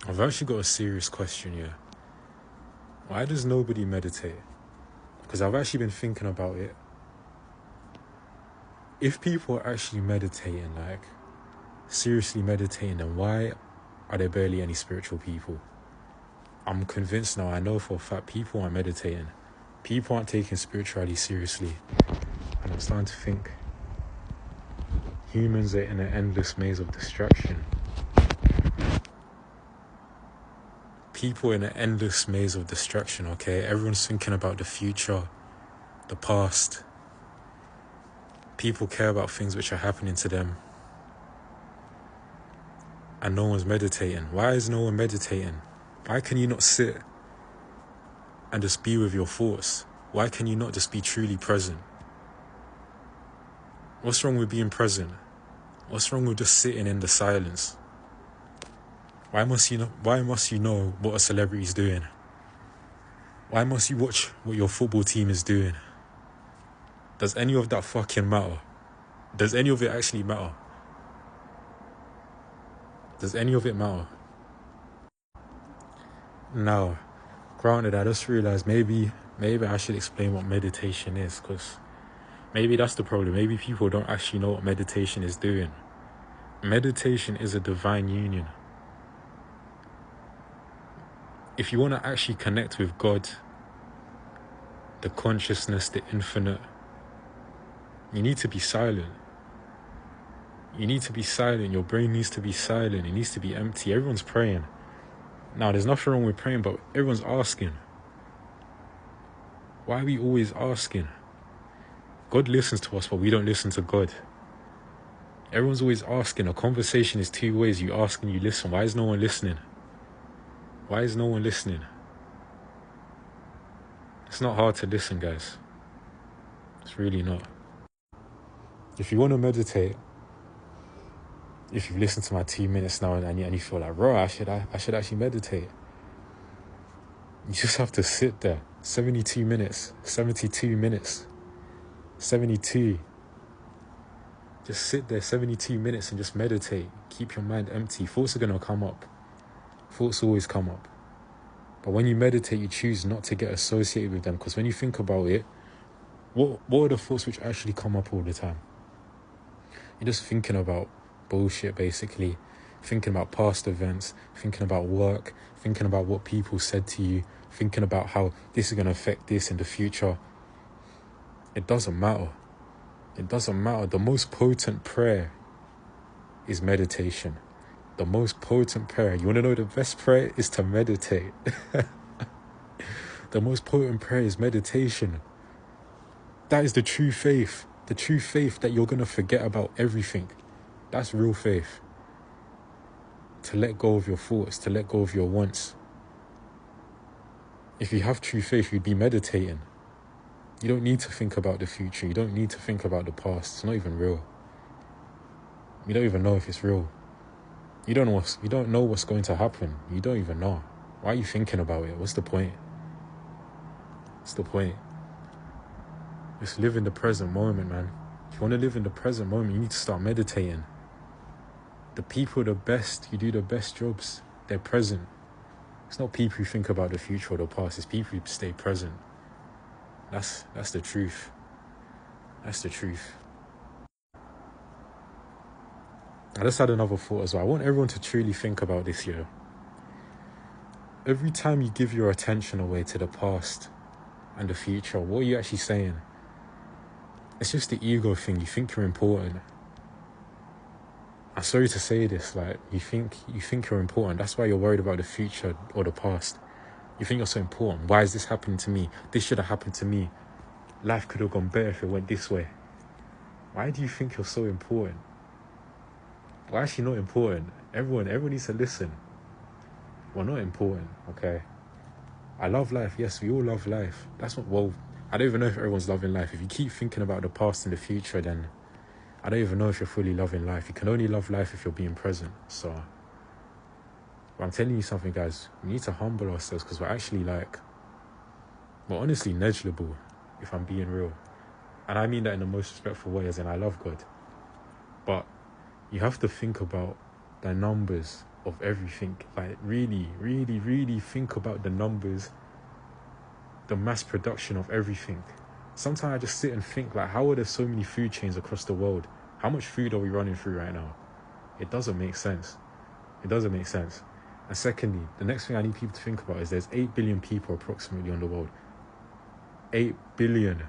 I've actually got a serious question here. Why does nobody meditate? Because I've actually been thinking about it. If people are actually meditating, like seriously meditating, then why are there barely any spiritual people? I'm convinced now, I know for a fact, people aren't meditating. People aren't taking spirituality seriously. And I'm starting to think humans are in an endless maze of distraction. People are in an endless maze of distraction, okay? Everyone's thinking about the future, the past. People care about things which are happening to them. And no one's meditating. Why is no one meditating? Why can you not sit and just be with your thoughts? Why can you not just be truly present? What's wrong with being present? What's wrong with just sitting in the silence? Why must you know what a celebrity's doing? Why must you watch what your football team is doing? Does any of that fucking matter? Does any of it actually matter? Does any of it matter? Now, granted, I just realized maybe I should explain what meditation is, because maybe that's the problem. Maybe people don't actually know what meditation is doing. Meditation is a divine union. If you want to actually connect with God, the consciousness, the infinite, you need to be silent. You need to be silent. Your brain needs to be silent. It needs to be empty. Everyone's praying. Now, there's nothing wrong with praying, but everyone's asking. Why are we always asking? God listens to us, but we don't listen to God. Everyone's always asking. A conversation is two ways. You ask and you listen. Why is no one listening? Why is no one listening? It's not hard to listen, guys. It's really not. If you want to meditate, if you've listened to my 2 minutes now and you feel like, bro, I should actually meditate, you just have to sit there. 72 minutes, 72 minutes, 72. Just sit there 72 minutes and just meditate. Keep your mind empty. Thoughts are going to come up. Thoughts always come up. But when you meditate, you choose not to get associated with them. Because when you think about it, what are the thoughts which actually come up all the time? You're just thinking about bullshit, basically. Thinking about past events, thinking about work, thinking about what people said to you, thinking about how this is going to affect this in the future. It doesn't matter. It doesn't matter. The most potent prayer is meditation. The most potent prayer. You want to know the best prayer? Is to meditate. The most potent prayer is meditation. That is the true faith. The true faith that you're going to forget about everything. That's real faith. To let go of your thoughts, to let go of your wants. If you have true faith, you'd be meditating. You don't need to think about the future. You don't need to think about the past. It's not even real. You don't even know if it's real. You don't know what's going to happen. You don't even know. Why are you thinking about it? What's the point? What's the point? Just live in the present moment, man. If you want to live in the present moment, you need to start meditating. The people, the best, you do the best jobs. They're present. It's not people who think about the future or the past. It's people who stay present. That's the truth. That's the truth. I just had another thought as well. I want everyone to truly think about this year. Every time you give your attention away to the past and the future, what are you actually saying? It's just the ego thing. You think you're important. I'm sorry to say this, like, you think you're important. That's why you're worried about the future or the past. You think you're so important. Why is this happening to me? This should have happened to me. Life could have gone better if it went this way. Why do you think you're so important? We're actually not important. Everyone needs to listen. We're not important, okay? I love life. Yes, we all love life. That's not, well, I don't even know if everyone's loving life. If you keep thinking about the past and the future, then I don't even know if you're fully loving life. You can only love life if you're being present. So, but I'm telling you something, guys. We need to humble ourselves because we're honestly negligible, if I'm being real. And I mean that in the most respectful way, as in I love God. But you have to think about the numbers. of everything. Like, really, really, really think about the numbers, the mass production of everything. Sometimes I just sit and think, like, how are there so many food chains across the world? How much food are we running through right now? It doesn't make sense. It doesn't make sense. And secondly, the next thing I need people to think about is there's 8 billion people approximately on the world. 8 billion.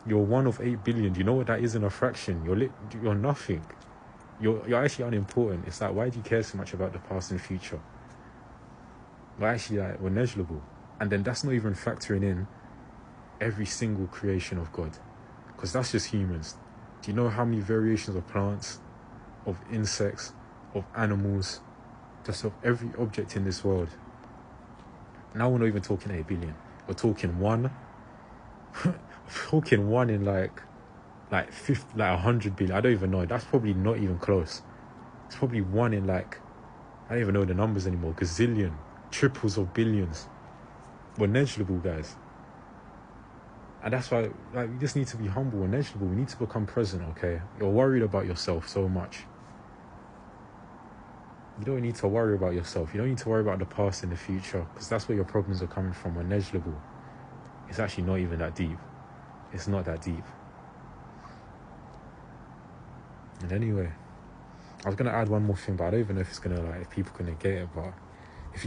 You're one of 8 billion. Do you know what that is in a fraction? You're nothing. You're actually unimportant. It's like, why do you care so much about the past and future? We're negligible. And then that's not even factoring in every single creation of God, because that's just humans. Do you know how many variations of plants, of insects, of animals, just of every object in this world? Now we're not even talking 8 billion. We're talking one. We're talking one in like 100 billion. I don't even know. That's probably not even close. It's probably one in like, I don't even know the numbers anymore. Gazillion, triples of billions. We're negligible, guys. And that's why, like, we just need to be humble and negligible. We need to become present, okay? You're worried about yourself so much. You don't need to worry about yourself. You don't need to worry about the past and the future, because that's where your problems are coming from. We're negligible. It's actually not even that deep. It's not that deep. And anyway, I was gonna add one more thing, but I don't even know if it's gonna, like, if people gonna get it. But if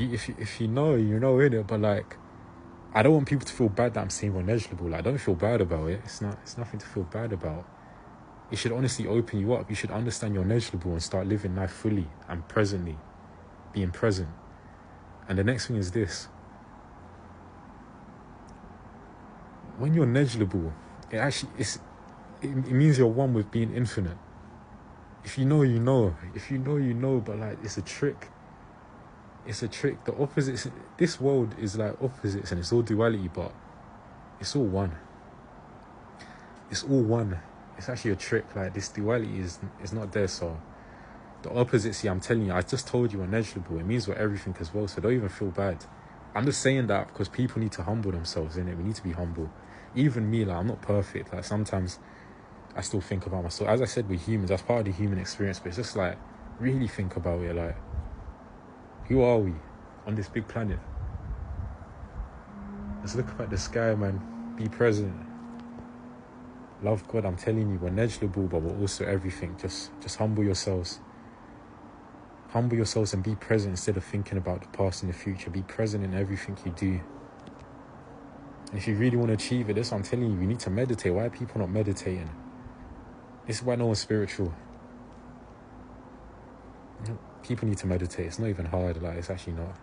you know, you know, innit? But like, I don't want people to feel bad that I'm saying we're negligible. Like, don't feel bad about it. It's nothing to feel bad about. It should honestly open you up. You should understand you're negligible and start living life fully and presently, being present. And the next thing is this: when you're negligible, it means you're one with being infinite. If you know, you know. If you know, you know. But like, it's a trick. It's a trick. The opposites. This world is like opposites, and it's all duality, but it's all one. It's all one. It's actually a trick. Like, this duality is not there. So the opposites, I'm telling you, I just told you, are negligible. It means we're everything as well. So don't even feel bad. I'm just saying that because people need to humble themselves, innit? We need to be humble. Even me, like, I'm not perfect. Like, sometimes I still think about myself. As I said, we're humans. That's part of the human experience. But it's just like, really think about it. Like, who are we on this big planet? Let's look up at the sky, man. Be present. Love God. I'm telling you, we're negligible, but we're also everything. Just humble yourselves. Humble yourselves and be present instead of thinking about the past and the future. Be present in everything you do. And if you really want to achieve it, that's what I'm telling you. You need to meditate. Why are people not meditating? This is why no one's spiritual. People need to meditate. It's not even hard. Like, it's actually not.